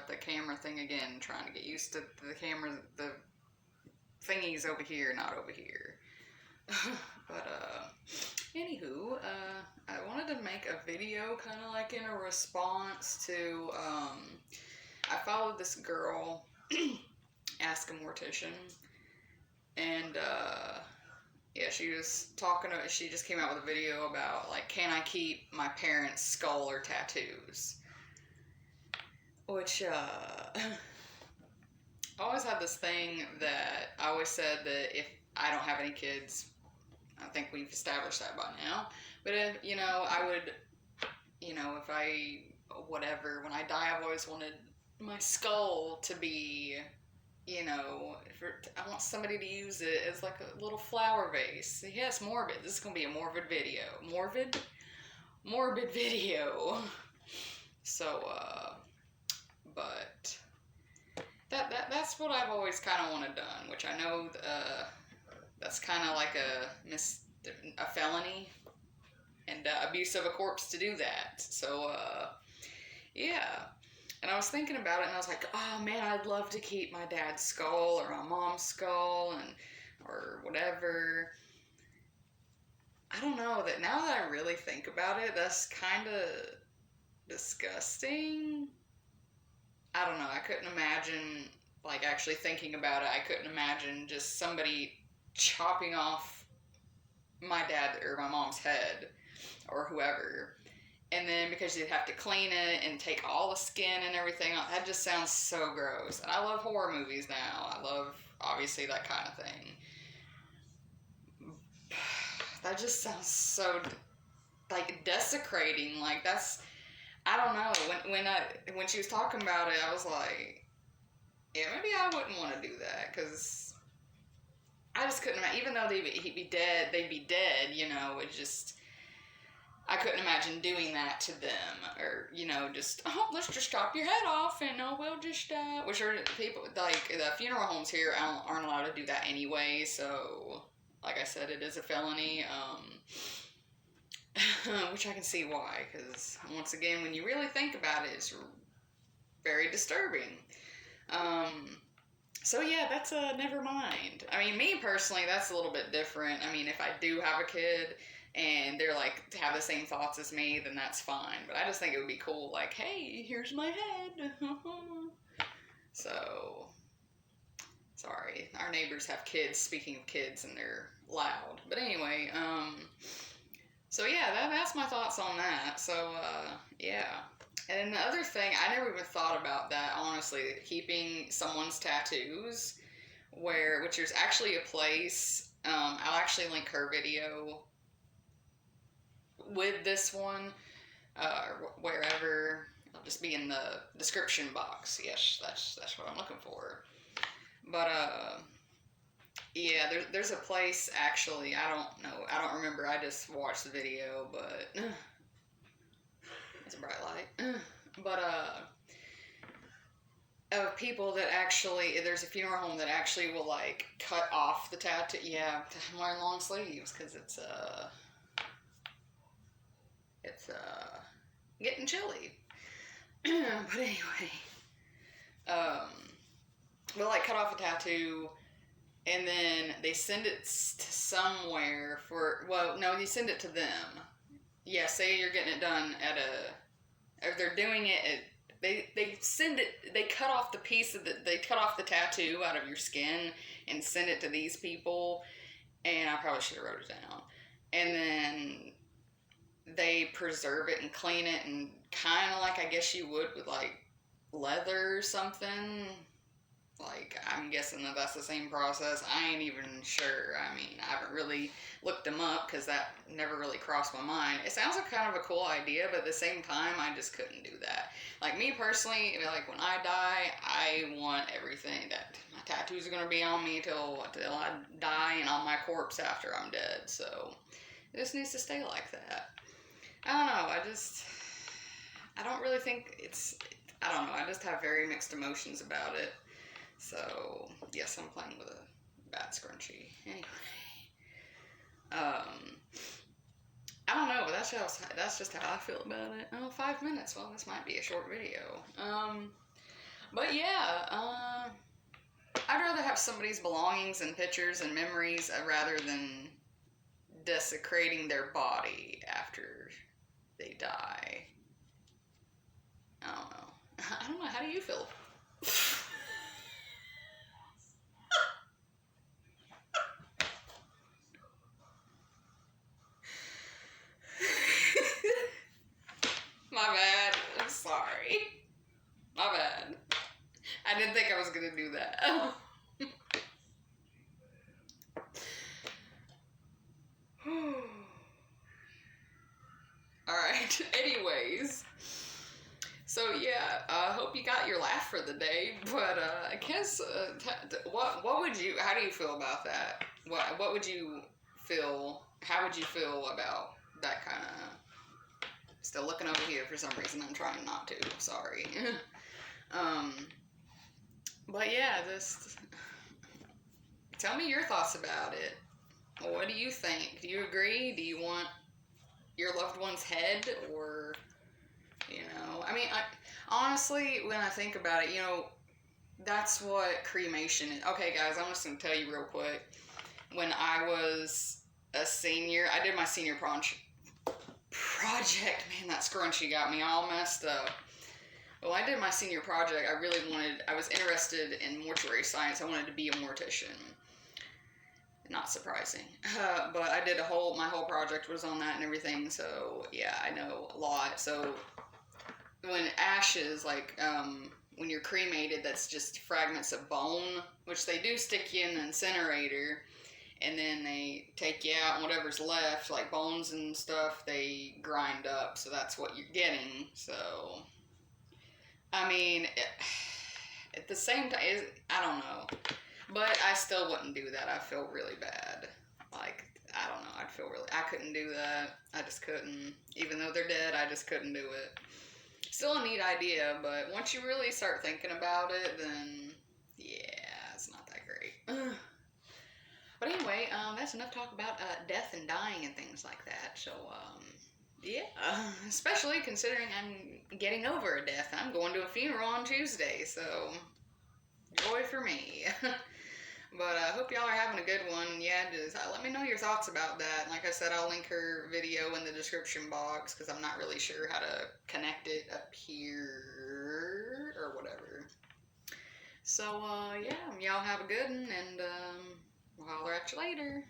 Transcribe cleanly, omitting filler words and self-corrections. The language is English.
the camera thing again, trying to get used to the camera, the thingies over here, not over here. But, anywho, I wanted to make a video kind of like in a response to, I followed this girl, Ask a Mortician, and, yeah, she was talking, she just came out with a video about, like, can I keep my parents' skull or tattoos? Which, I always had this thing that I always said that if I don't have any kids, I think we've established that by now, but if, you know, I would, you know, if I, whatever, when I die, I've always wanted my skull to be, you know, I want somebody to use it as like a little flower vase. Yes, morbid. This is going to be a morbid video. Morbid video. So, but that's what I've always kind of wanted done, which I know, that's kind of like a felony and abuse of a corpse to do that. So, yeah. And I was thinking about it, and I was like, oh man, I'd love to keep my dad's skull or my mom's skull or whatever. I don't know, that now that I really think about it, that's kind of disgusting. I don't know, I couldn't imagine, like, actually thinking about it, I couldn't imagine just somebody chopping off my dad or my mom's head or whoever, and then because you'd have to clean it and take all the skin and everything off, that just sounds so gross. And I love horror movies now. I love, obviously, that kind of thing. That just sounds so, like, desecrating. Like, that's, I don't know. When she was talking about it, I was like, yeah, maybe I wouldn't want to do that, because I just couldn't imagine, even though they'd be dead, you know, it just, I couldn't imagine doing that to them, or, you know, just, oh, let's just chop your head off, and we'll just, which are people, like, the funeral homes here aren't allowed to do that anyway, so, like I said, it is a felony, which I can see why, because, once again, when you really think about it, it's very disturbing. So yeah, that's never mind. I mean, me personally, that's a little bit different. I mean, if I do have a kid and they're like have the same thoughts as me, then that's fine. But I just think it would be cool, like, hey, here's my head. So, sorry, our neighbors have kids. Speaking of kids, and they're loud. But anyway, so yeah, that's my thoughts on that. So yeah. And the other thing, I never even thought about that, honestly, keeping someone's tattoos, which there's actually a place, I'll actually link her video with this one, wherever, it'll just be in the description box. Yes, that's what I'm looking for. But, yeah, there's a place, actually, I don't remember, I just watched the video, but... It's a bright light. But, of people that actually, there's a funeral home that actually will, like, cut off the tattoo. Yeah, I'm wearing long sleeves, because it's getting chilly. But anyway, they'll, like, cut off a tattoo, and then they send it to somewhere no, you send it to them. Yeah, say you're getting it done if they're doing it, they send it, they cut off they cut off the tattoo out of your skin and send it to these people, and I probably should have wrote it down, and then they preserve it and clean it, and kind of like, I guess you would with, like, leather or something. Like, I'm guessing that that's the same process. I ain't even sure. I mean, I haven't really looked them up, because that never really crossed my mind. It sounds like kind of a cool idea, but at the same time, I just couldn't do that. Like, me personally, like, when I die, I want everything that my tattoos are going to be on me till I die, and on my corpse after I'm dead. So, it just needs to stay like that. I don't know. I don't really think I don't know. I just have very mixed emotions about it. So, yes, I'm playing with a bat scrunchie. Anyway. I don't know, but that's just how I feel about it. Oh, 5 minutes. Well, this might be a short video. But yeah, I'd rather have somebody's belongings and pictures and memories rather than desecrating their body after they die. I don't know. I don't know. How do you feel? My bad. I'm sorry. My bad. I didn't think I was gonna do that. Alright, anyways. So yeah, I hope you got your laugh for the day, but I guess, what would you, how do you feel about that? What would you feel, how would you feel about that kind of, still looking over here for some reason, I'm trying not to, sorry. um, but yeah, just, tell me your thoughts about it. What do you think? Do you agree? Do you want your loved one's head, or, I mean, honestly, when I think about it, that's what cremation is. Okay, guys, I'm just gonna tell you real quick. When I was a senior, I did my senior project. Man, that scrunchie got me all messed up. Well, I did my senior project. I was interested in mortuary science. I wanted to be a mortician. Not surprising. But I did my whole project was on that and everything. So yeah, I know a lot. So when ashes, when you're cremated, that's just fragments of bone, which they do stick you in the incinerator, and then they take you out, and whatever's left, like bones and stuff, they grind up, so that's what you're getting. So, I mean, at the same time, I don't know, but I still wouldn't do that. I feel really bad. Like, I don't know, I couldn't do that. I just couldn't. Even though they're dead, I just couldn't do it. Still a neat idea, but once you really start thinking about it, then yeah, it's not that great. But anyway, that's enough talk about death and dying and things like that. So, yeah, especially considering I'm getting over a death. I'm going to a funeral on Tuesday, so joy for me. But I hope y'all are having a good one. Yeah, just let me know your thoughts about that. Like I said, I'll link her video in the description box because I'm not really sure how to connect it up here or whatever. So, yeah, y'all have a good one, and we'll holler at you later.